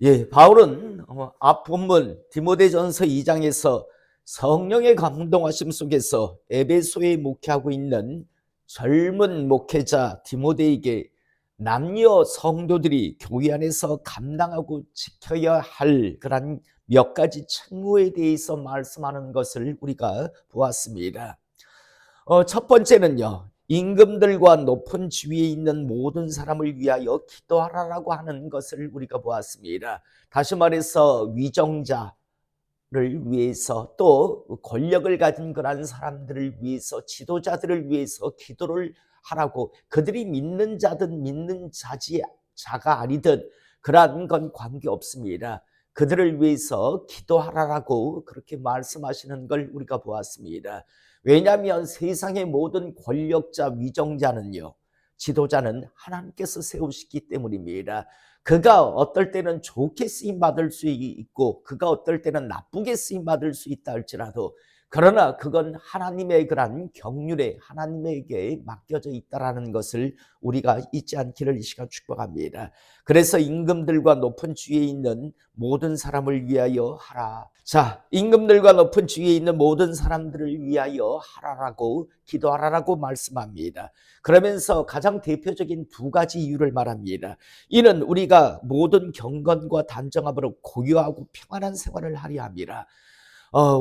예, 바울은 앞 본문 디모데전서 2장에서 성령의 감동하심 속에서 에베소에 목회하고 있는 젊은 목회자 디모데에게 남녀 성도들이 교회 안에서 감당하고 지켜야 할 그런 몇 가지 책무에 대해서 말씀하는 것을 우리가 보았습니다. 첫 번째는요, 임금들과 높은 지위에 있는 모든 사람을 위하여 기도하라라고 하는 것을 우리가 보았습니다. 다시 말해서 위정자를 위해서, 또 권력을 가진 그런 사람들을 위해서, 지도자들을 위해서 기도를 하라고, 그들이 믿는 자든 믿는 자가 아니든 그러한 건 관계없습니다. 그들을 위해서 기도하라라고 그렇게 말씀하시는 걸 우리가 보았습니다. 왜냐하면 세상의 모든 권력자, 위정자는요, 지도자는 하나님께서 세우시기 때문입니다. 그가 어떨 때는 좋게 쓰임받을 수 있고 그가 어떨 때는 나쁘게 쓰임받을 수 있다 할지라도, 그러나 그건 하나님의 그런 경륜에 하나님에게 맡겨져 있다라는 것을 우리가 잊지 않기를 이 시간 축복합니다. 그래서 임금들과 높은 지위에 있는 모든 사람을 위하여 하라. 자, 임금들과 높은 지위에 있는 모든 사람들을 위하여 하라라고, 기도하라라고 말씀합니다. 그러면서 가장 대표적인 두 가지 이유를 말합니다. 이는 우리가 모든 경건과 단정함으로 고요하고 평안한 생활을 하려 함이라.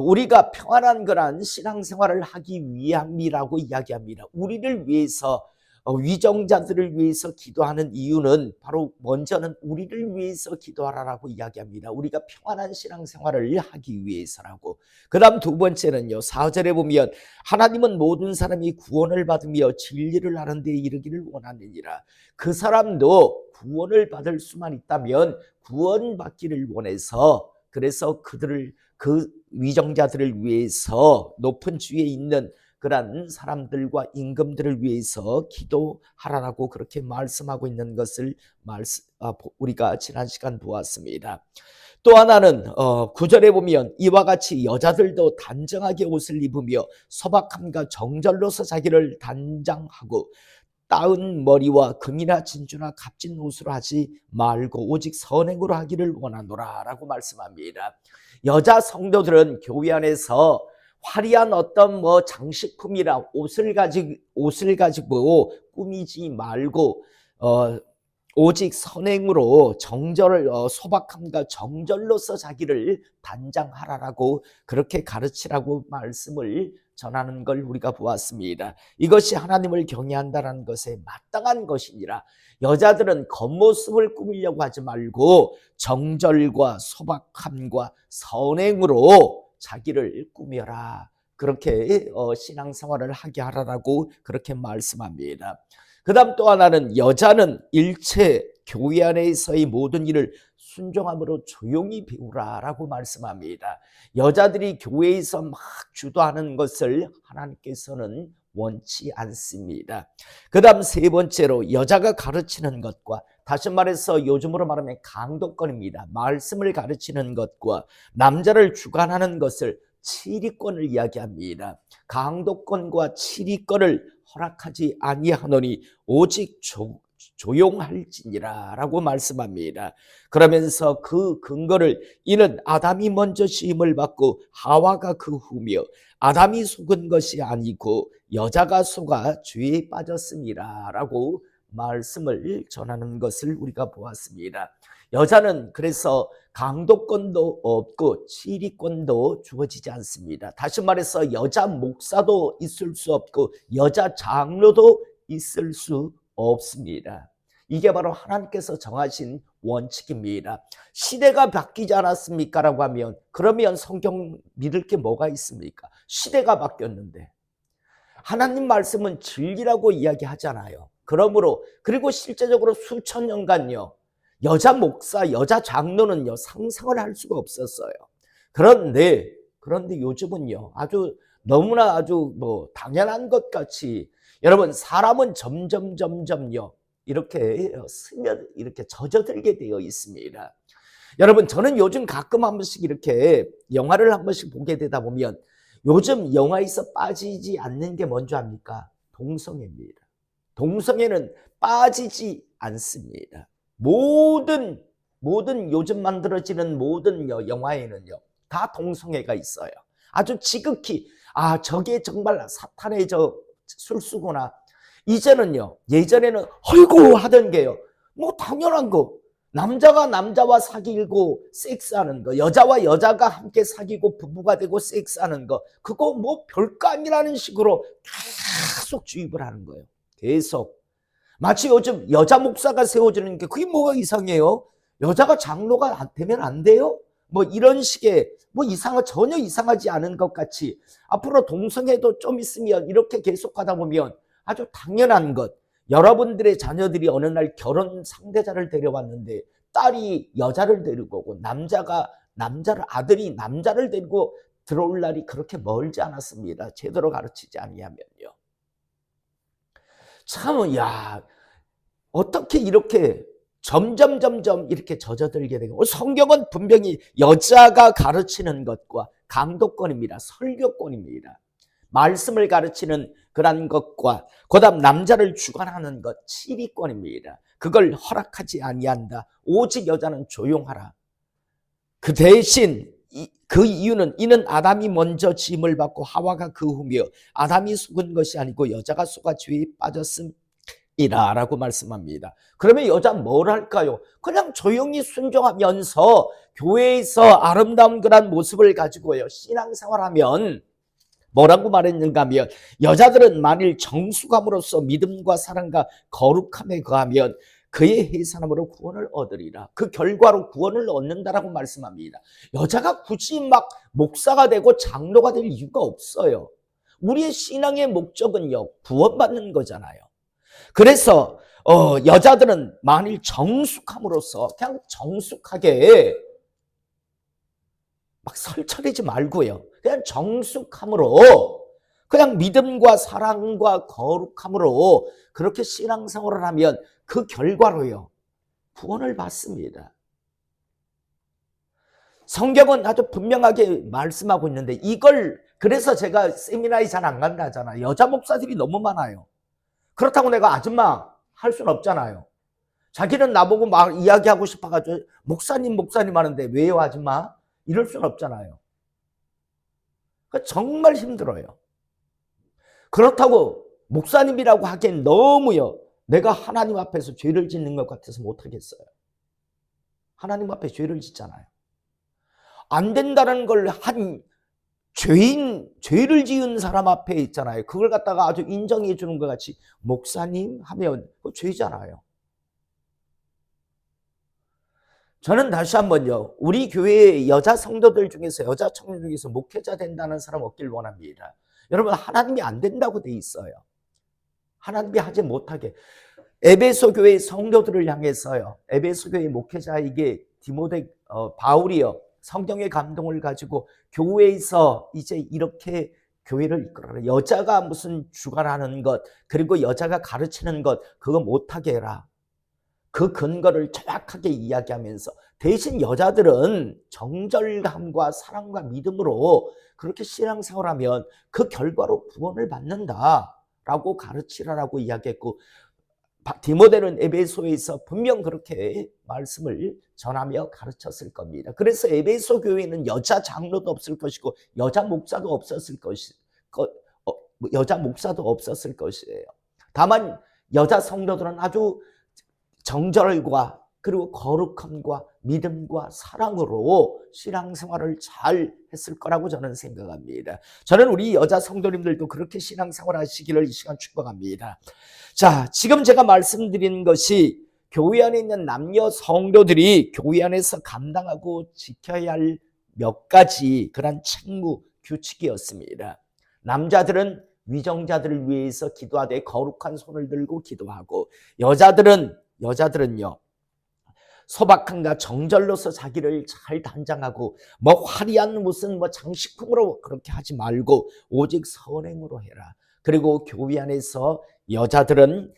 우리가 평안한 그런 신앙생활을 하기 위함이라고 이야기합니다. 우리를 위해서, 위정자들을 위해서 기도하는 이유는 바로 먼저는 우리를 위해서 기도하라라고 이야기합니다. 우리가 평안한 신앙생활을 하기 위해서라고. 그 다음 두 번째는요, 4절에 보면 하나님은 모든 사람이 구원을 받으며 진리를 아는 데 이르기를 원하느니라. 그 사람도 구원을 받을 수만 있다면 구원받기를 원해서, 그래서 그 위정자들을 위해서 높은 지위에 있는 그런 사람들과 임금들을 위해서 기도하라라고 그렇게 말씀하고 있는 것을 우리가 지난 시간 보았습니다. 또 하나는 9절에 보면 이와 같이 여자들도 단정하게 옷을 입으며 소박함과 정절로서 자기를 단장하고 따은 머리와 금이나 진주나 값진 옷으로 하지 말고 오직 선행으로 하기를 원하노라 라고 말씀합니다. 여자 성도들은 교회 안에서 화려한 어떤 장식품이나 옷을 가지고 꾸미지 말고 오직 선행으로 소박함과 정절로서 자기를 단장하라라고 그렇게 가르치라고 말씀을 전하는 걸 우리가 보았습니다. 이것이 하나님을 경외한다는 것에 마땅한 것이니라. 여자들은 겉모습을 꾸미려고 하지 말고 정절과 소박함과 선행으로 자기를 꾸며라. 그렇게 신앙생활을 하게 하라라고 그렇게 말씀합니다. 그 다음 또 하나는 여자는 일체 교회 안에서의 모든 일을 순종함으로 조용히 배우라라고 말씀합니다. 여자들이 교회에서 막 주도하는 것을 하나님께서는 원치 않습니다. 그 다음 세 번째로 여자가 가르치는 것과, 다시 말해서 요즘으로 말하면 강도권입니다. 말씀을 가르치는 것과 남자를 주관하는 것을, 치리권을 이야기합니다. 강도권과 치리권을 허락하지 아니하노니 오직 조용할지니라 라고 말씀합니다. 그러면서 그 근거를, 이는 아담이 먼저 시임을 받고 하와가 그 후며 아담이 속은 것이 아니고 여자가 속아 죄에 빠졌습니다 라고 말씀을 전하는 것을 우리가 보았습니다. 여자는 그래서 강도권도 없고 치리권도 주어지지 않습니다. 다시 말해서 여자 목사도 있을 수 없고 여자 장로도 있을 수 없습니다. 이게 바로 하나님께서 정하신 원칙입니다. 시대가 바뀌지 않았습니까? 라고 하면, 그러면 성경 믿을 게 뭐가 있습니까? 시대가 바뀌었는데 하나님 말씀은 진리라고 이야기하잖아요. 그러므로, 그리고 실제적으로 수천 년간요, 여자 목사, 여자 장로는요, 상상을 할 수가 없었어요. 그런데 요즘은요, 너무나 당연한 것 같이, 여러분, 사람은 점점요, 이렇게 이렇게 젖어들게 되어 있습니다. 여러분, 저는 요즘 가끔 한 번씩 이렇게 영화를 한 번씩 보게 되다 보면, 요즘 영화에서 빠지지 않는 게 뭔지 압니까? 동성애입니다. 동성애는 빠지지 않습니다. 모든 모든 요즘 만들어지는 모든 영화에는요, 다 동성애가 있어요. 아주 지극히 저게 정말 사탄의 술수구나. 이제는요, 예전에는 헐고 하던 게요, 뭐 당연한 거, 남자가 남자와 사귀고 섹스하는 거, 여자와 여자가 함께 사귀고 부부가 되고 섹스하는 거, 그거 뭐 별거 아니라는 식으로 계속 주입을 하는 거예요. 계속. 마치 요즘 여자 목사가 세워지는 게 그게 뭐가 이상해요? 여자가 장로가 되면 안 돼요? 뭐 이런 식의 뭐 전혀 이상하지 않은 것 같이 앞으로 동성애도 좀 있으면 이렇게 계속하다 보면 아주 당연한 것. 여러분들의 자녀들이 어느 날 결혼 상대자를 데려왔는데 딸이 여자를 데리고 오고 아들이 남자를 데리고 들어올 날이 그렇게 멀지 않았습니다. 제대로 가르치지 아니하면요. 참, 어떻게 이렇게 점점 이렇게 젖어들게 되고, 성경은 분명히 여자가 가르치는 것과 강도권입니다. 설교권입니다. 말씀을 가르치는 그런 것과 그다음 남자를 주관하는 것, 치리권입니다. 그걸 허락하지 아니한다. 오직 여자는 조용하라. 그 대신 그 이유는 이는 아담이 먼저 지음을 받고 하와가 그 후며 아담이 속은 것이 아니고 여자가 속아 죄에 빠졌음이라 라고 말씀합니다. 그러면 여자 뭘 할까요? 그냥 조용히 순종하면서 교회에서 아름다운 그런 모습을 가지고요, 신앙생활하면 뭐라고 말했는가 하면, 여자들은 만일 정숙함으로써 믿음과 사랑과 거룩함에 거하면 그의 해산함으로 구원을 얻으리라. 그 결과로 구원을 얻는다라고 말씀합니다. 여자가 굳이 막 목사가 되고 장로가 될 이유가 없어요. 우리의 신앙의 목적은요, 구원받는 거잖아요. 그래서 여자들은 만일 정숙함으로써 그냥 정숙하게 막 설철이지 말고요, 그냥 정숙함으로, 그냥 믿음과 사랑과 거룩함으로 그렇게 신앙생활을 하면 그 결과로요, 구원을 받습니다. 성경은 아주 분명하게 말씀하고 있는데, 이걸 그래서 제가 세미나에 잘 안 간다 하잖아요. 여자 목사들이 너무 많아요. 그렇다고 내가 아줌마 할 수는 없잖아요. 자기는 나보고 막 이야기하고 싶어가지고 목사님 하는데 왜요 아줌마? 이럴 수는 없잖아요. 정말 힘들어요. 그렇다고 목사님이라고 하기엔 너무요, 내가 하나님 앞에서 죄를 짓는 것 같아서 못하겠어요. 하나님 앞에 죄를 짓잖아요. 안 된다는 걸 한 죄를 지은 사람 앞에 있잖아요. 그걸 갖다가 아주 인정해 주는 것 같이 목사님 하면 그 죄잖아요. 저는 다시 한번요, 우리 교회의 여자 성도들 중에서, 여자 청년 중에서 목회자 된다는 사람 없길 원합니다. 여러분, 하나님이 안 된다고 돼 있어요. 하나님이 하지 못하게. 에베소 교회 성도들을 향해서요, 에베소 교회 목회자에게 바울이요, 성경의 감동을 가지고 교회에서 이제 이렇게 교회를 이끌어라. 여자가 무슨 주관하는 것, 그리고 여자가 가르치는 것, 그거 못하게 해라. 그 근거를 정확하게 이야기하면서, 대신 여자들은 정절감과 사랑과 믿음으로 그렇게 신앙생활하면 그 결과로 구원을 받는다라고 가르치라라고 이야기했고, 디모데는 에베소에서 분명 그렇게 말씀을 전하며 가르쳤을 겁니다. 그래서 에베소 교회는 여자 장로도 없을 것이고 여자 목사도 없었을 것이에요. 다만 여자 성도들은 아주 정절과 그리고 거룩함과 믿음과 사랑으로 신앙생활을 잘 했을 거라고 저는 생각합니다. 저는 우리 여자 성도님들도 그렇게 신앙생활 하시기를 이 시간 축복합니다. 자, 지금 제가 말씀드린 것이 교회 안에 있는 남녀 성도들이 교회 안에서 감당하고 지켜야 할 몇 가지 그런 책무, 규칙이었습니다. 남자들은 위정자들을 위해서 기도하되 거룩한 손을 들고 기도하고, 여자들은요, 소박함과 정절로서 자기를 잘 단장하고 화려한 무슨 장식품으로 그렇게 하지 말고 오직 선행으로 해라. 그리고 교회 안에서 여자들은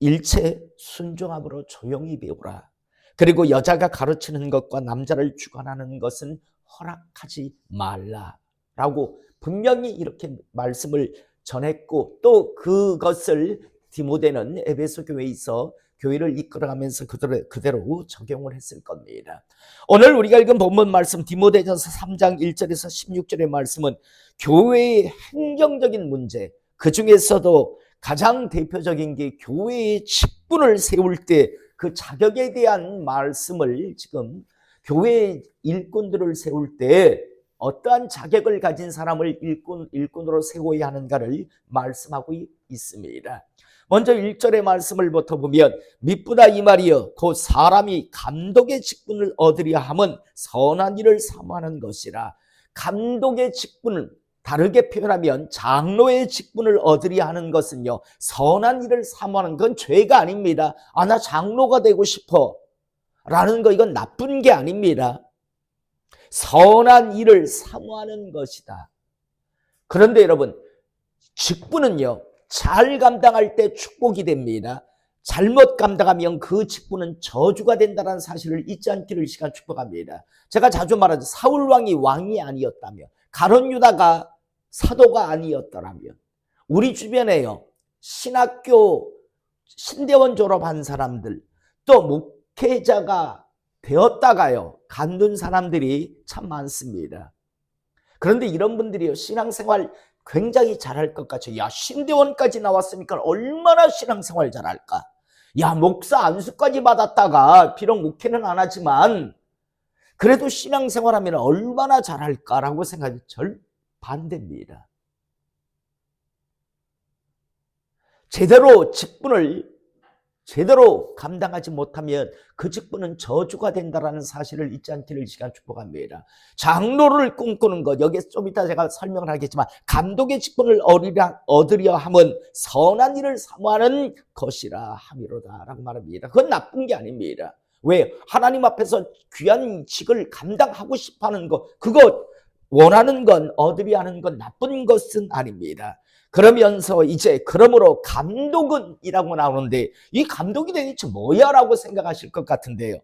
일체 순종함으로 조용히 배우라. 그리고 여자가 가르치는 것과 남자를 주관하는 것은 허락하지 말라라고 분명히 이렇게 말씀을 전했고, 또 그것을 디모데는 에베소 교회에서 교회를 이끌어가면서 그대로 적용을 했을 겁니다. 오늘 우리가 읽은 본문 말씀 디모데전서 3장 1절에서 16절의 말씀은 교회의 행정적인 문제, 그 중에서도 가장 대표적인 게 교회의 직분을 세울 때 그 자격에 대한 말씀을 지금 교회의 일꾼들을 세울 때 어떠한 자격을 가진 사람을 일꾼으로 세워야 하는가를 말씀하고 있습니다. 먼저 1절의 말씀을 보면 미쁘다 이 말이여 곧 사람이 감독의 직분을 얻으려 함은 선한 일을 사모하는 것이라. 감독의 직분을 다르게 표현하면 장로의 직분을 얻으려 하는 것은요, 선한 일을 사모하는 건 죄가 아닙니다. 아, 나 장로가 되고 싶어 라는 거, 이건 나쁜 게 아닙니다. 선한 일을 사모하는 것이다. 그런데 여러분, 직분은요, 잘 감당할 때 축복이 됩니다. 잘못 감당하면 그 직분은 저주가 된다는 사실을 잊지 않기를 시간 축복합니다. 제가 자주 말하죠. 사울 왕이 아니었다면, 가룟 유다가 사도가 아니었더라면, 우리 주변에요, 신학교 신대원 졸업한 사람들, 또 목회자가 되었다가요, 간둔 사람들이 참 많습니다. 그런데 이런 분들이요, 신앙생활 굉장히 잘할 것 같죠. 야, 신대원까지 나왔으니까 얼마나 신앙생활 잘할까. 야, 목사 안수까지 받았다가 비록 목회는 안 하지만 그래도 신앙생활하면 얼마나 잘할까라고 생각이 반대입니다. 제대로 감당하지 못하면 그 직분은 저주가 된다는 사실을 잊지 않기를 시간 축복합니다. 장로를 꿈꾸는 것, 여기서 좀 이따 제가 설명을 하겠지만 감독의 직분을 얻으려 함은 선한 일을 사모하는 것이라 함이로다 라고 말합니다. 그건 나쁜 게 아닙니다. 왜? 하나님 앞에서 귀한 직을 감당하고 싶어하는 것, 그거 원하는 건, 얻으려 하는 건 나쁜 것은 아닙니다. 그러면서 이제 그러므로 감독은 이라고 나오는데 이 감독이 대체 뭐야 라고 생각하실 것 같은데요.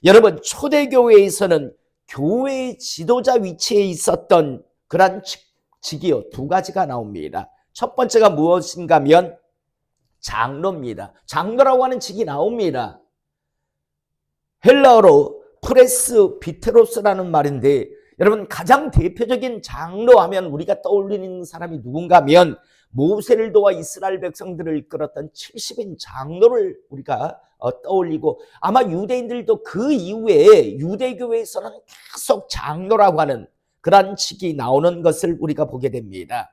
여러분, 초대교회에서는 교회의 지도자 위치에 있었던 그런 직이요, 두 가지가 나옵니다. 첫 번째가 무엇인가 하면 장로입니다. 장로라고 하는 직이 나옵니다. 헬라어로 프레스비테로스라는 말인데, 여러분, 가장 대표적인 장로 하면 우리가 떠올리는 사람이 누군가 하면 모세를 도와 이스라엘 백성들을 이끌었던 70인 장로를 우리가 떠올리고, 아마 유대인들도 그 이후에 유대교회에서는 계속 장로라고 하는 그런 직이 나오는 것을 우리가 보게 됩니다.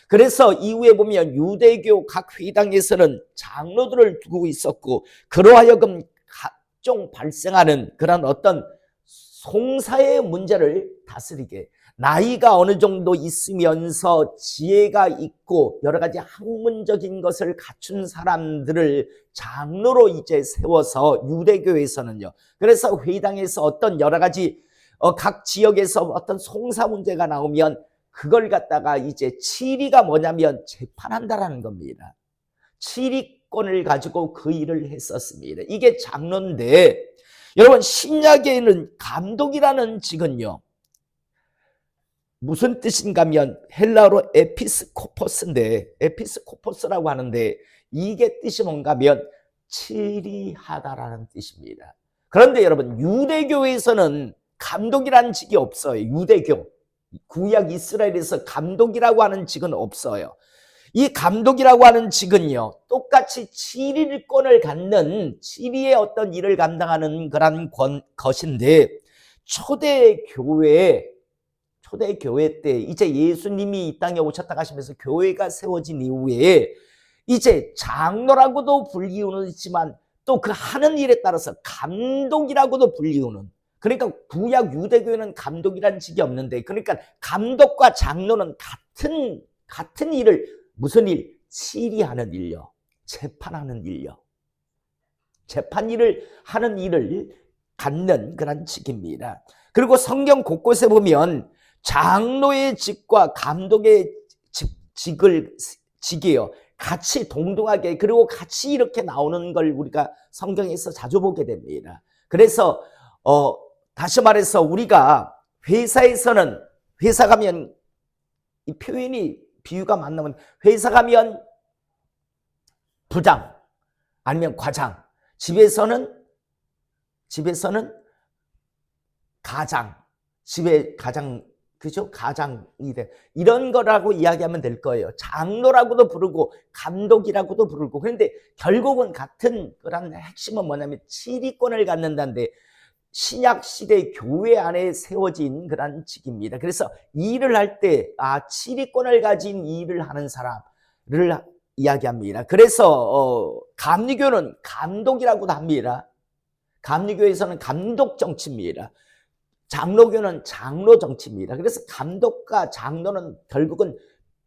그래서 이후에 보면 유대교 각 회당에서는 장로들을 두고 있었고, 그러하여금 각종 발생하는 그런 어떤 송사의 문제를 다스리게, 나이가 어느 정도 있으면서 지혜가 있고 여러 가지 학문적인 것을 갖춘 사람들을 장로로 이제 세워서 유대교에서는요, 그래서 회당에서 어떤 여러 가지 각 지역에서 어떤 송사 문제가 나오면 그걸 갖다가 이제 치리가 뭐냐면 재판한다라는 겁니다. 치리권을 가지고 그 일을 했었습니다. 이게 장로인데, 여러분, 신약에는 감독이라는 직은요, 무슨 뜻인가 하면 헬라어로 에피스코포스인데, 에피스코포스라고 하는데 이게 뜻이 뭔가 하면 치리하다라는 뜻입니다. 그런데 여러분, 유대교에서는 감독이라는 직이 없어요. 유대교, 구약 이스라엘에서 감독이라고 하는 직은 없어요. 이 감독이라고 하는 직은요, 똑같이 치리권을 갖는, 치리의 어떤 일을 감당하는 그런 것인데, 초대교회 때 이제 예수님이 이 땅에 오셨다 가시면서 교회가 세워진 이후에 이제 장로라고도 불리우지만 또 그 하는 일에 따라서 감독이라고도 불리우는, 그러니까 구약 유대교회는 감독이라는 직이 없는데, 그러니까 감독과 장로는 같은 일을, 무슨 일? 치리하는 일요, 재판하는 일요, 재판 일을 하는 일을 갖는 그런 직입니다. 그리고 성경 곳곳에 보면 장로의 직과 감독의 직이요, 같이 동등하게, 그리고 같이 이렇게 나오는 걸 우리가 성경에서 자주 보게 됩니다. 그래서 다시 말해서 우리가 회사에서는, 회사 가면 이 표현이, 비유가 맞나면, 회사 가면 부장 아니면 과장, 집에서는 집에 가장, 그죠? 가장이 돼. 이런 거라고 이야기하면 될 거예요. 장로라고도 부르고 감독이라고도 부르고. 그런데 결국은 같은 그런 핵심은 뭐냐면 치리권을 갖는다는데, 신약 시대 교회 안에 세워진 그런 직입니다. 그래서 일을 할 때 치리권을 가진 일을 하는 사람을 이야기합니다. 그래서 감리교는 감독이라고도 합니다. 감리교에서는 감독 정치입니다. 장로교는 장로 정치입니다. 그래서 감독과 장로는 결국은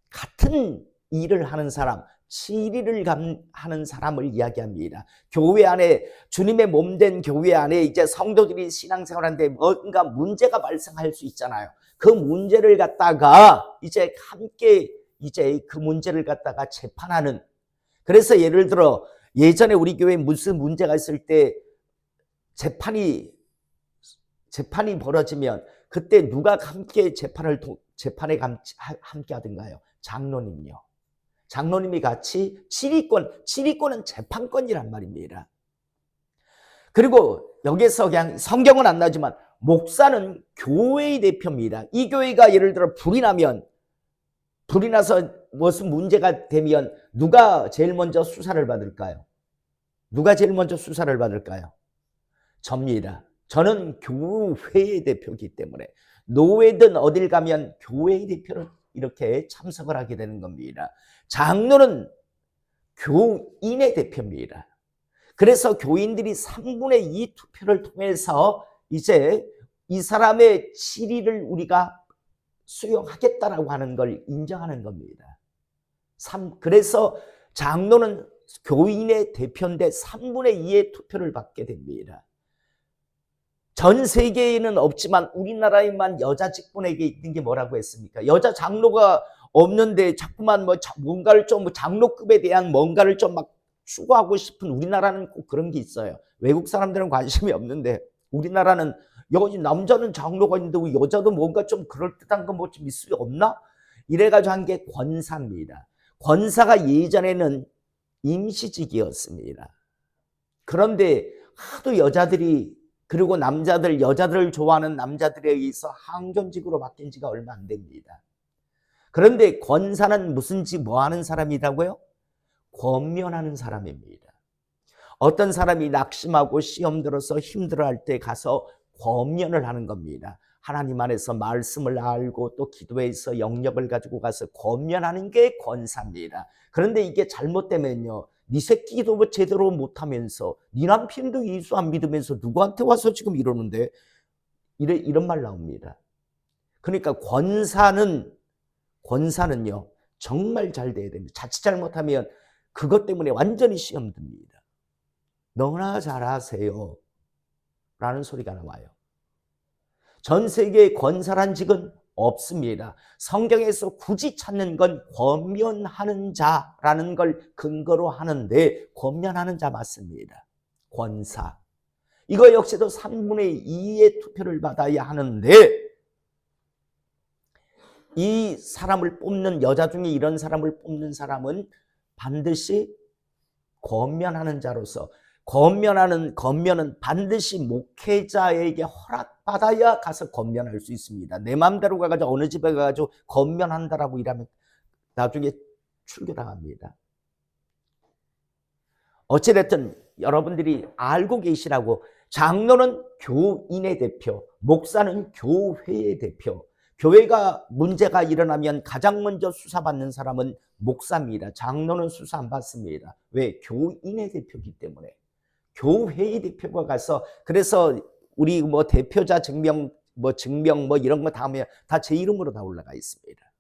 같은 일을 하는 사람, 치리를 하는 사람을 이야기합니다. 교회 안에, 주님의 몸된 교회 안에 이제 성도들이 신앙생활하는데 뭔가 문제가 발생할 수 있잖아요. 그 문제를 갖다가 이제 함께 이제 그 문제를 갖다가 재판하는. 그래서 예를 들어 예전에 우리 교회에 무슨 문제가 있을 때 재판이 벌어지면 그때 누가 함께 재판에 함께 하던가요? 장로님요. 장로님이 같이 치리권은 재판권이란 말입니다. 그리고 여기서 그냥 성경은 안 나지만 목사는 교회의 대표입니다. 이 교회가 예를 들어 불이 나서 무슨 문제가 되면 누가 제일 먼저 수사를 받을까요? 누가 제일 먼저 수사를 받을까요? 접니다. 저는 교회의 대표이기 때문에 노회든 어딜 가면 교회의 대표로 이렇게 참석을 하게 되는 겁니다. 장로는 교인의 대표입니다. 그래서 교인들이 3분의 2 투표를 통해서 이제 이 사람의 치리를 우리가 수용하겠다라고 하는 걸 인정하는 겁니다. 그래서 장로는 교인의 대표인데 3분의 2의 투표를 받게 됩니다. 전 세계에는 없지만 우리나라에만 여자 직분에게 있는 게 뭐라고 했습니까? 여자 장로가 없는데 자꾸만 뭔가를 좀 장로급에 대한 뭔가를 좀 막 추구하고 싶은 우리나라는 꼭 그런 게 있어요. 외국 사람들은 관심이 없는데 우리나라는 여기 남자는 장로가 있는데 여자도 뭔가 좀 그럴듯한 거 뭐 좀 있을 수 없나? 이래가지고 한 게 권사입니다. 권사가 예전에는 임시직이었습니다. 그런데 하도 여자들이 그리고 여자들을 좋아하는 남자들에 의해서 항존직으로 바뀐 지가 얼마 안 됩니다. 그런데 권사는 뭐 하는 사람이라고요? 권면하는 사람입니다. 어떤 사람이 낙심하고 시험 들어서 힘들어할 때 가서 권면을 하는 겁니다. 하나님 안에서 말씀을 알고 또 기도해서 영역을 가지고 가서 권면하는 게 권사입니다. 그런데 이게 잘못되면요, 네 새끼도 제대로 못하면서 네 남편도 예수 안 믿으면서 누구한테 와서 지금 이러는데 이런 말 나옵니다. 그러니까 권사는요 정말 잘 돼야 됩니다. 자칫 잘못하면 그것 때문에 완전히 시험 듭니다. 너무나 잘하세요 라는 소리가 나와요. 전 세계에 권사란 직은 없습니다. 성경에서 굳이 찾는 건 권면하는 자라는 걸 근거로 하는데 권면하는 자 맞습니다. 권사. 이거 역시도 3분의 2의 투표를 받아야 하는데 이 사람을 뽑는 여자 중에 이런 사람을 뽑는 사람은 반드시 권면하는 자로서 권면은 반드시 목회자에게 허락받아야 가서 권면할 수 있습니다. 내 마음대로 가가지고 어느 집에 가가지고 권면한다라고 이러면 나중에 출교당합니다. 어찌됐든 여러분들이 알고 계시라고 장로는 교인의 대표, 목사는 교회의 대표. 교회가 문제가 일어나면 가장 먼저 수사받는 사람은 목사입니다. 장로는 수사 안 받습니다. 왜? 교인의 대표이기 때문에. 교회의 대표가 가서 그래서 우리 대표자 증명 이런 거 다 하면 다 제 이름으로 다 올라가 있습니다.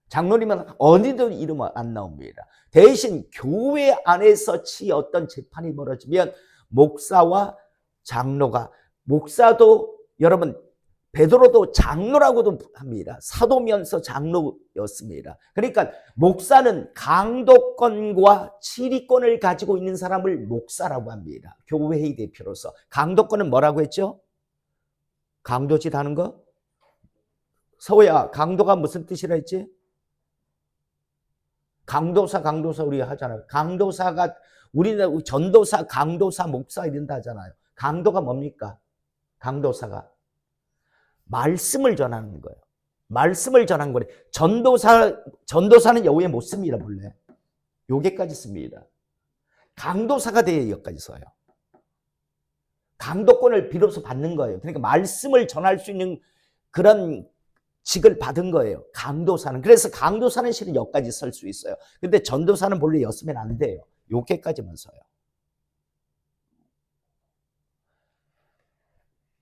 장로님은 어디도 이름 안 나옵니다. 대신 교회 안에서 어떤 재판이 벌어지면 목사와 장로가 목사도 여러분 베드로도 장로라고도 합니다. 사도면서 장로였습니다. 그러니까 목사는 강도권과 치리권을 가지고 있는 사람을 목사라고 합니다. 교회의 대표로서. 강도권은 뭐라고 했죠? 강도짓 하는 거? 서우야, 강도가 무슨 뜻이라 했지? 강도사 우리 하잖아요. 강도사가 우리는 전도사, 강도사, 목사 이런다 하잖아요. 강도가 뭡니까? 강도사가 말씀을 전하는 거예요. 말씀을 전한 거래. 전도사는 여기에 못 씁니다, 본래. 여기까지 씁니다. 강도사가 돼야 여기까지 써요. 강도권을 비로소 받는 거예요. 그러니까 말씀을 전할 수 있는 그런 직을 받은 거예요. 강도사는. 그래서 강도사는 실은 여기까지 쓸 수 있어요. 근데 전도사는 본래 였으면 안 돼요. 여기까지만 써요.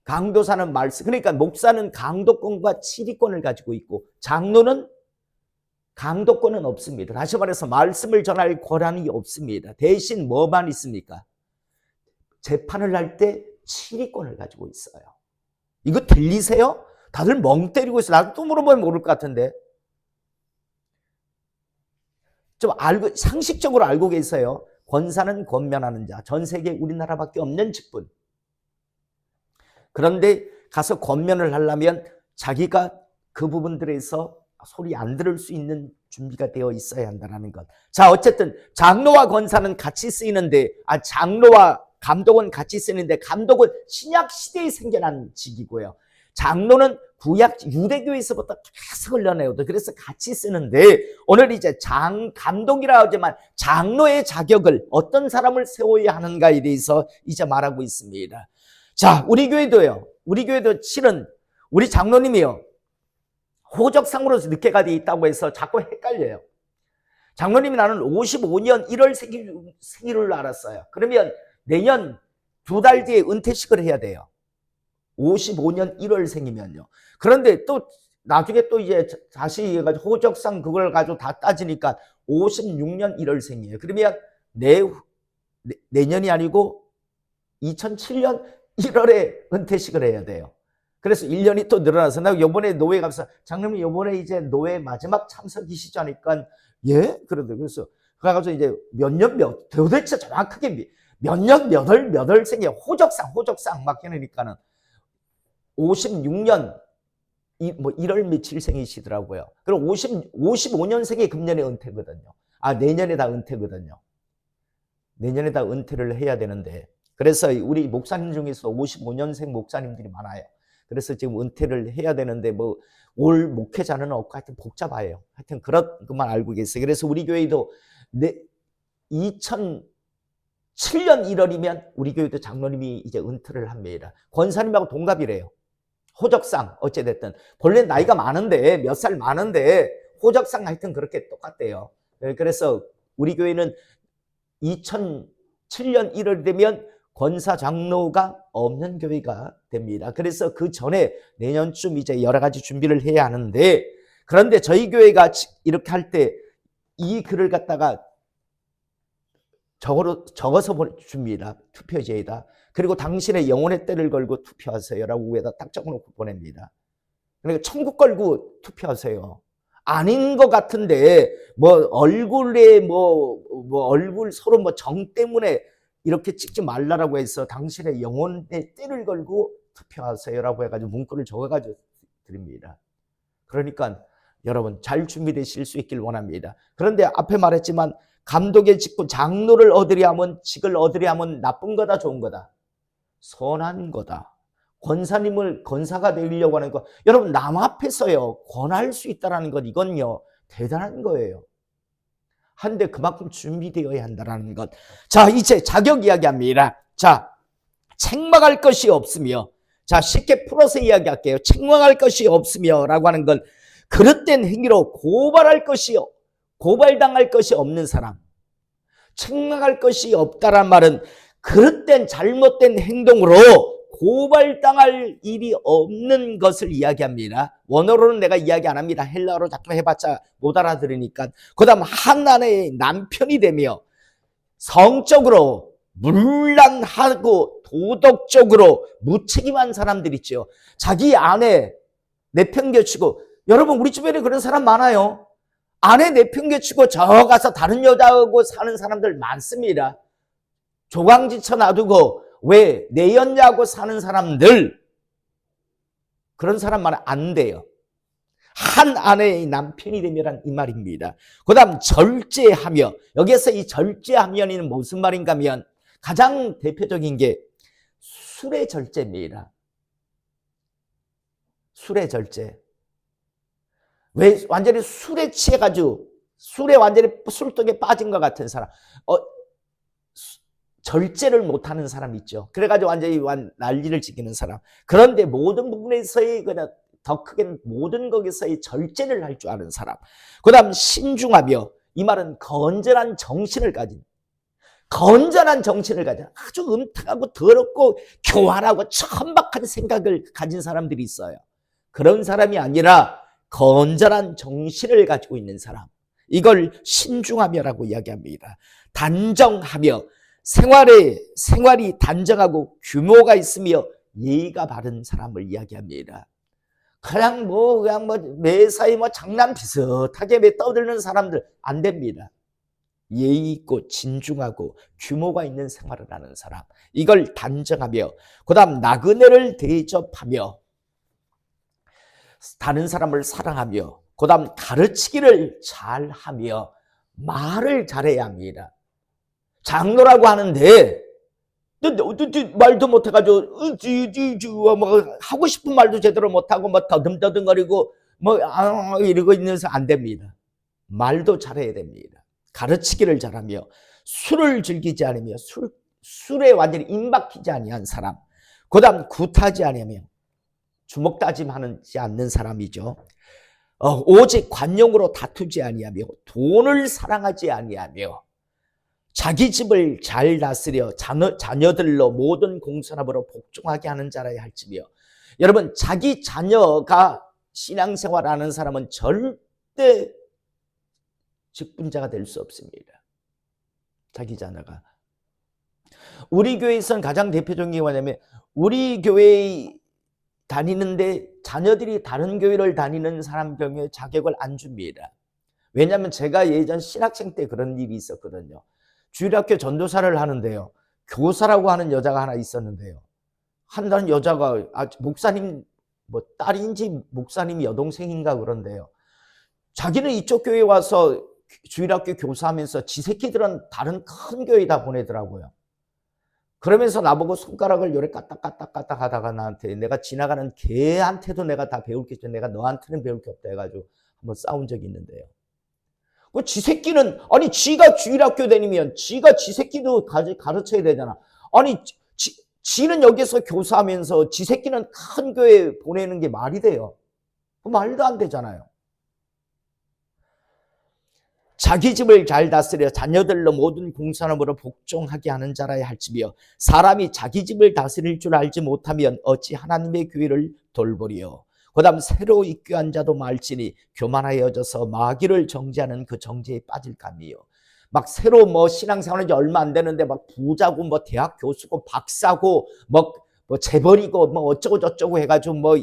강도사는 말씀, 그러니까 목사는 강도권과 치리권을 가지고 있고 장로는 강도권은 없습니다. 다시 말해서 말씀을 전할 권한이 없습니다. 대신 뭐만 있습니까? 재판을 할 때 치리권을 가지고 있어요. 이거 들리세요? 다들 멍 때리고 있어요. 나도 또 물어보면 모를 것 같은데. 좀 상식적으로 알고 계세요. 권사는 권면하는 자. 전 세계 우리나라밖에 없는 직분. 그런데 가서 권면을 하려면 자기가 그 부분들에서 소리 안 들을 수 있는 준비가 되어 있어야 한다는 것. 자, 어쨌든 장로와 권사는 같이 쓰이는데, 장로와 감독은 같이 쓰이는데, 감독은 신약 시대에 생겨난 직이고요. 장로는 구약 유대교에서부터 계속 흘러내오도 그래서 같이 쓰는데, 오늘 이제 감독이라 하지만 장로의 자격을 어떤 사람을 세워야 하는가에 대해서 이제 말하고 있습니다. 자, 우리 교회도요. 우리 교회도 실은 우리 장로님이요. 호적상으로 늦게가 돼 있다고 해서 자꾸 헷갈려요. 장로님이 나는 55년 1월 생일을 알았어요. 그러면 내년 2달 뒤에 은퇴식을 해야 돼요. 55년 1월생이면요. 그런데 또 나중에 또 이제 다시 해가지고 호적상 그걸 가지고 다 따지니까 56년 1월생이에요. 그러면 내년이 아니고 2007년 1월에 은퇴식을 해야 돼요. 그래서 1년이 또 늘어나서 나 요번에 노회 가서 장로님 요번에 이제 노회 마지막 참석이시죠 하니까 예? 그래서 그래가지고 이제 도대체 정확하게 몇 년 몇 월 생이에요. 호적상 막 해놓으니까는 56년 1월 며칠 생이시더라고요. 그럼 55년생이 금년에 은퇴거든요. 내년에 다 은퇴거든요. 내년에 다 은퇴를 해야 되는데, 그래서 우리 목사님 중에서 55년생 목사님들이 많아요. 그래서 지금 은퇴를 해야 되는데 올 목회자는 없고 하여튼 복잡해요. 하여튼 그런 것만 알고 계세요. 그래서 우리 교회도 2007년 1월이면 우리 교회도 장로님이 이제 은퇴를 합니다. 권사님하고 동갑이래요. 호적상 어찌됐든 본래 나이가 많은데 몇 살 많은데 호적상 하여튼 그렇게 똑같대요. 그래서 우리 교회는 2007년 1월 되면 권사 장로가 없는 교회가 됩니다. 그래서 그 전에 내년쯤 이제 여러 가지 준비를 해야 하는데, 그런데 저희 교회가 이렇게 할 때 이 글을 갖다가 적어서 줍니다. 투표지에다. 그리고 당신의 영혼의 때를 걸고 투표하세요라고 위에다 딱 적어놓고 보냅니다. 그러니까 천국 걸고 투표하세요. 아닌 것 같은데 얼굴에 얼굴 서로 정 때문에 이렇게 찍지 말라라고 해서 당신의 영혼의 때를 걸고 투표하세요라고 해가지고 문구를 적어가지고 드립니다. 그러니까 여러분 잘 준비되실 수 있길 원합니다. 그런데 앞에 말했지만 감독의 직분, 장로를 얻으려 하면, 직을 얻으려 하면 나쁜 거다, 좋은 거다? 선한 거다. 권사가 되려고 하는 거. 여러분, 남 앞에서요, 권할 수 있다는 것, 이건요, 대단한 거예요. 한데 그만큼 준비되어야 한다는 것. 자, 이제 자격 이야기합니다. 자, 책망할 것이 없으며, 자, 쉽게 풀어서 이야기할게요. 책망할 것이 없으며 라고 하는 건 그릇된 행위로 고발당할 것이 없는 사람. 책망할 것이 없다란 말은 그릇된 잘못된 행동으로 고발당할 일이 없는 것을 이야기합니다. 원어로는 내가 이야기 안 합니다. 헬라어로 자꾸 해봤자 못 알아들으니까. 그 다음 한 아내의 남편이 되며 성적으로 문란하고 도덕적으로 무책임한 사람들 있죠. 자기 아내 내팽개치고, 여러분 우리 주변에 그런 사람 많아요. 아내 내팽개치고 저 가서 다른 여자하고 사는 사람들 많습니다. 조강지쳐 놔두고 왜 내연녀하고 사는 사람들, 그런 사람 말은 안 돼요. 한 아내의 남편이 되면 이 말입니다. 그 다음 절제하며, 여기에서 이 절제하며는 무슨 말인가 하면 가장 대표적인 게 술의 절제입니다. 술의 절제. 왜 완전히 술에 취해가지고 술에 완전히 술독에 빠진 것 같은 사람, 절제를 못하는 사람 있죠. 그래가지고 완전히 난리를 지키는 사람. 그런데 모든 부분에서의 그냥 더 크게 모든 것에서의 절제를 할 줄 아는 사람. 그 다음 신중하며, 이 말은 건전한 정신을 가진, 아주 음탕하고 더럽고 교활하고 천박한 생각을 가진 사람들이 있어요. 그런 사람이 아니라 건전한 정신을 가지고 있는 사람, 이걸 신중하며라고 이야기합니다. 단정하며, 생활이 단정하고 규모가 있으며 예의가 바른 사람을 이야기합니다. 그냥 매사에 장난 비슷하게 떠드는 사람들 안 됩니다. 예의 있고 진중하고 규모가 있는 생활을 하는 사람, 이걸 단정하며, 그 다음 나그네를 대접하며, 다른 사람을 사랑하며, 그 다음 가르치기를 잘하며, 말을 잘해야 합니다. 장로라고 하는데 말도 못해가지고 하고 싶은 말도 제대로 못하고 더듬더듬거리고 이러고 있는서 안 됩니다. 말도 잘해야 됩니다. 가르치기를 잘하며, 술을 즐기지 않으며, 술에 완전히 임박히지 아니한 사람, 그 다음 굿하지 아니하며, 주먹다짐하지 않는 사람이죠. 오직 관용으로 다투지 아니하며, 돈을 사랑하지 아니하며, 자기 집을 잘 다스려 자녀들로 모든 공손함으로 복종하게 하는 자라야 할지며. 여러분, 자기 자녀가 신앙생활하는 사람은 절대 직분자가 될 수 없습니다. 자기 자녀가. 우리 교회에서는 가장 대표적인 게 뭐냐면, 우리 교회에 다니는데 자녀들이 다른 교회를 다니는 사람 경우에 자격을 안 줍니다. 왜냐하면 제가 예전 신학생 때 그런 일이 있었거든요. 주일학교 전도사를 하는데요, 교사라고 하는 여자가 하나 있었는데요, 한다는 여자가 목사님 딸인지 목사님 여동생인가 그런데요, 자기는 이쪽 교회에 와서 주일학교 교사하면서 지 새끼들은 다른 큰 교회에다 보내더라고요. 그러면서 나보고 손가락을 요래 까딱까딱 하다가 나한테, 내가 지나가는 개한테도 내가 다 배울 게 있죠, 내가 너한테는 배울 게 없다 해가지고 한번 싸운 적이 있는데요. 지 새끼는, 아니 지가 주일학교 다니면 지가 지 새끼도 가르쳐야 되잖아. 아니 지는 여기서 교사하면서 지 새끼는 큰 교회 보내는 게 말이 돼요? 말도 안 되잖아요. 자기 집을 잘 다스려 자녀들로 모든 공손함으로 복종하게 하는 자라야 할지며, 사람이 자기 집을 다스릴 줄 알지 못하면 어찌 하나님의 교회를 돌보리요. 그 다음 새로 입교한 자도 말지니 교만하여져서 마귀를 정죄하는 그 정죄에 빠질까미요. 새로 신앙생활한 지 얼마 안 되는데 부자고 대학 교수고 박사고 재벌이고 어쩌고 저쩌고 해가지고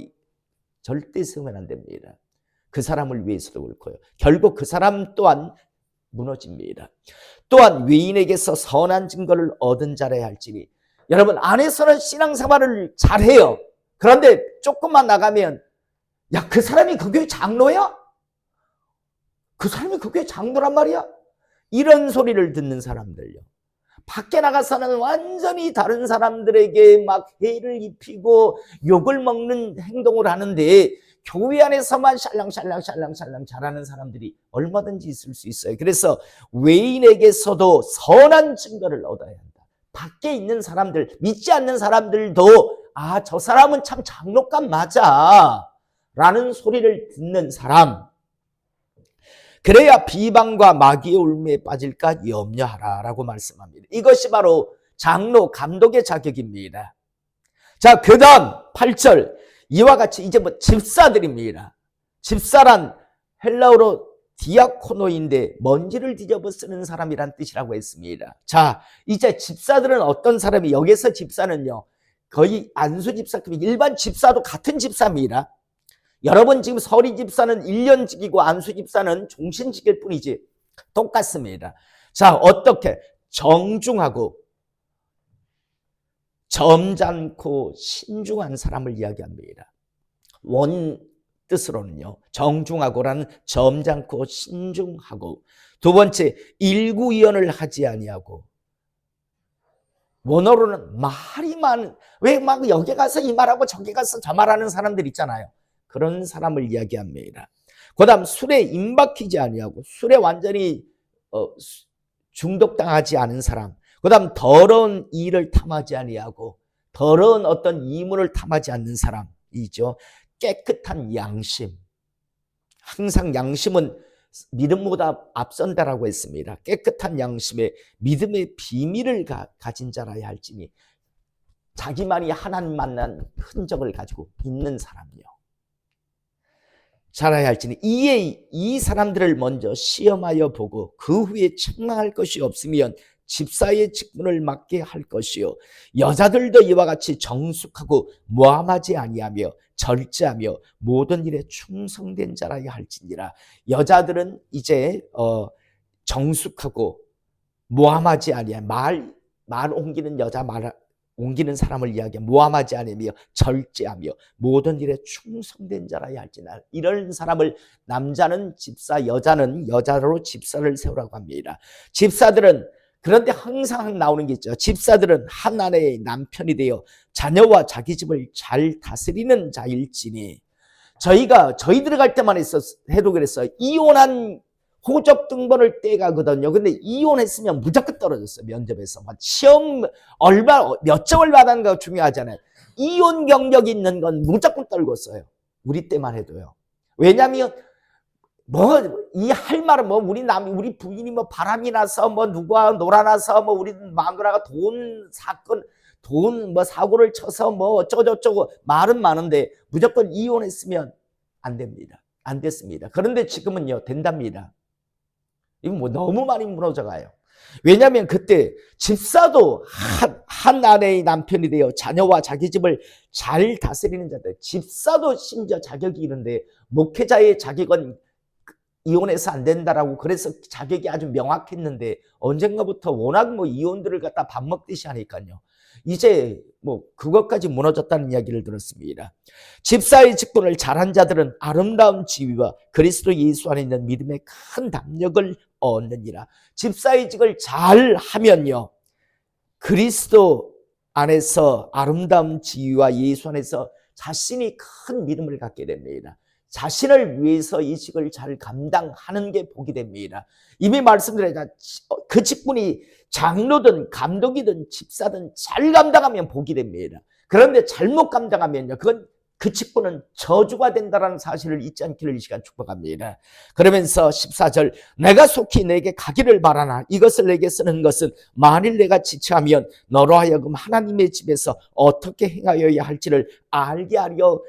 절대 세우면 안 됩니다. 그 사람을 위해서도 그렇고요. 결국 그 사람 또한 무너집니다. 또한 외인에게서 선한 증거를 얻은 자라야 할지니. 여러분, 안에서는 신앙생활을 잘해요. 그런데 조금만 나가면, 야, 그 사람이 그 교회 장로야? 그 사람이 그 교회 장로란 말이야? 이런 소리를 듣는 사람들요. 밖에 나가서는 완전히 다른 사람들에게 해를 입히고 욕을 먹는 행동을 하는데, 교회 안에서만 샬랑샬랑 잘하는 사람들이 얼마든지 있을 수 있어요. 그래서 외인에게서도 선한 증거를 얻어야 한다. 밖에 있는 사람들, 믿지 않는 사람들도 저 사람은 참 장로감 맞아 라는 소리를 듣는 사람, 그래야 비방과 마귀의 울매에 빠질까 염려하라 라고 말씀합니다. 이것이 바로 장로, 감독의 자격입니다. 자, 그 다음 8절, 이와 같이 이제 집사들입니다. 집사란 헬라어로 디아코노인데 먼지를 뒤집어 쓰는 사람이란 뜻이라고 했습니다. 자, 이제 집사들은 어떤 사람이, 여기서 집사는요, 거의 안수 집사급이, 일반 집사도 같은 집사입니다. 여러분, 지금 서리 집사는 1년직이고 안수 집사는 종신직일 뿐이지 똑같습니다. 자, 어떻게? 정중하고 점잖고 신중한 사람을 이야기합니다. 뜻으로는요. 정중하고라는 점잖고 신중하고, 두 번째 일구이연을 하지 아니하고, 원어로는 말이 많은, 왜 막 여기 가서 이 말하고 저기 가서 저 말하는 사람들 있잖아요. 그런 사람을 이야기합니다. 그 다음 술에 임박히지 아니하고, 술에 완전히 중독당하지 않은 사람. 그 다음 더러운 일을 탐하지 아니하고, 더러운 어떤 이물을 탐하지 않는 사람이죠. 깨끗한 양심. 항상 양심은 믿음보다 앞선다라고 했습니다. 깨끗한 양심에 믿음의 비밀을 가진 자라야 할지니, 자기만이 하나님 만난 흔적을 가지고 있는 사람이요. 자라야 할지니, 이에 이 사람들을 먼저 시험하여 보고 그 후에 책망할 것이 없으면 집사의 직분을 맡게 할 것이요. 여자들도 이와 같이 정숙하고 모함하지 아니하며 절제하며 모든 일에 충성된 자라야 할지니라. 여자들은 이제 정숙하고 모함하지 아니하며, 말 옮기는 여자, 말 옮기는 사람을 이야기하며 모함하지 않으며 절제하며 모든 일에 충성된 자라야 할지나. 이런 사람을, 남자는 집사, 여자는 여자로 집사를 세우라고 합니다. 집사들은, 그런데 항상 나오는 게 있죠. 집사들은 한 아내의 남편이 되어 자녀와 자기 집을 잘 다스리는 자일지니. 저희 들어갈 때만 해도 그랬어요. 이혼한 호적 등본을 떼가거든요. 근데 이혼했으면 무조건 떨어졌어요. 면접에서. 시험 몇 점을 받았는 거 중요하잖아요. 이혼 경력이 있는 건 무조건 떨궜어요. 우리 때만 해도요. 왜냐하면 이 할 말은 우리 부인이 바람이 나서 누구와 놀아나서 우리 마누라가 돈 사고를 쳐서 어쩌고저쩌고 말은 많은데 무조건 이혼했으면 안 됩니다. 안 됐습니다. 그런데 지금은요, 된답니다. 이건 너무 많이 무너져가요. 왜냐하면 그때 집사도 한 아내의 남편이 되어 자녀와 자기 집을 잘 다스리는 자들, 집사도 심지어 자격이 있는데, 목회자의 자격은 이혼해서 안 된다라고, 그래서 자격이 아주 명확했는데 언젠가부터 워낙 이혼들을 갖다 밥 먹듯이 하니까요, 이제 그것까지 무너졌다는 이야기를 들었습니다. 집사의 직분을 잘한 자들은 아름다운 지위와 그리스도 예수 안에 있는 믿음의 큰 담력을 얻느니라. 집사의 직을 잘 하면요, 그리스도 안에서 아름다운 지위와 예수 안에서 자신이 큰 믿음을 갖게 됩니다. 자신을 위해서 이 직을 잘 감당하는 게 복이 됩니다. 이미 말씀드렸잖아요. 그 직분이 장로든 감독이든 집사든 잘 감당하면 복이 됩니다. 그런데 잘못 감당하면요, 그 직분은 저주가 된다는 사실을 잊지 않기를 이 시간 축복합니다. 그러면서 14절, 내가 속히 내게 가기를 바라나 이것을 내게 쓰는 것은 만일 내가 지체하면 너로 하여금 하나님의 집에서 어떻게 행하여야 할지를 알게 하려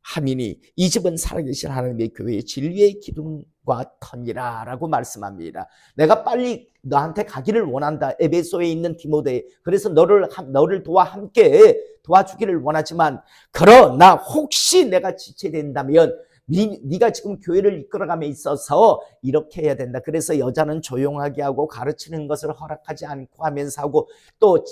함이니 이 집은 살아계신 하나님의 교회의 진리의 기둥과 터니라 라고 말씀합니다. 내가 빨리 너한테 가기를 원한다. 에베소에 있는 디모데, 그래서 너를 도와 함께 도와주기를 원하지만, 그러나 혹시 내가 지체된다면 네가 지금 교회를 이끌어감에 있어서 이렇게 해야 된다. 그래서 여자는 조용하게 하고 가르치는 것을 허락하지 않고 하면서 하고, 또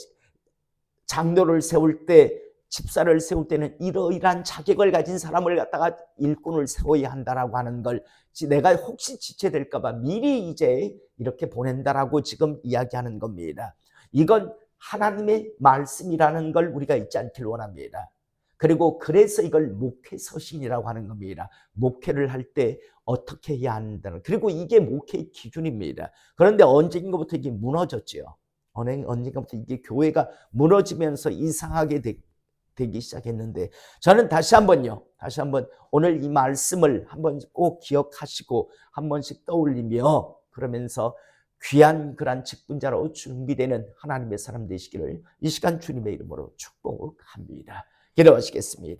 장로를 세울 때, 집사를 세울 때는 이러이러한 자격을 가진 사람을 갖다가 일꾼을 세워야 한다라고 하는 걸, 내가 혹시 지체될까 봐 미리 이제 이렇게 보낸다라고 지금 이야기하는 겁니다. 이건 하나님의 말씀이라는 걸 우리가 잊지 않기를 원합니다. 그리고 그래서 이걸 목회서신이라고 하는 겁니다. 목회를 할 때 어떻게 해야 한다는, 그리고 이게 목회의 기준입니다. 그런데 언젠가부터 이게 무너졌죠. 언젠가부터 이게 교회가 무너지면서 이상하게 되기 시작했는데, 저는 다시 한번 오늘 이 말씀을 한번 꼭 기억하시고 한 번씩 떠올리며, 그러면서 귀한 그런 직분자로 준비되는 하나님의 사람 되시기를 이 시간 주님의 이름으로 축복합니다. 기도하시겠습니다.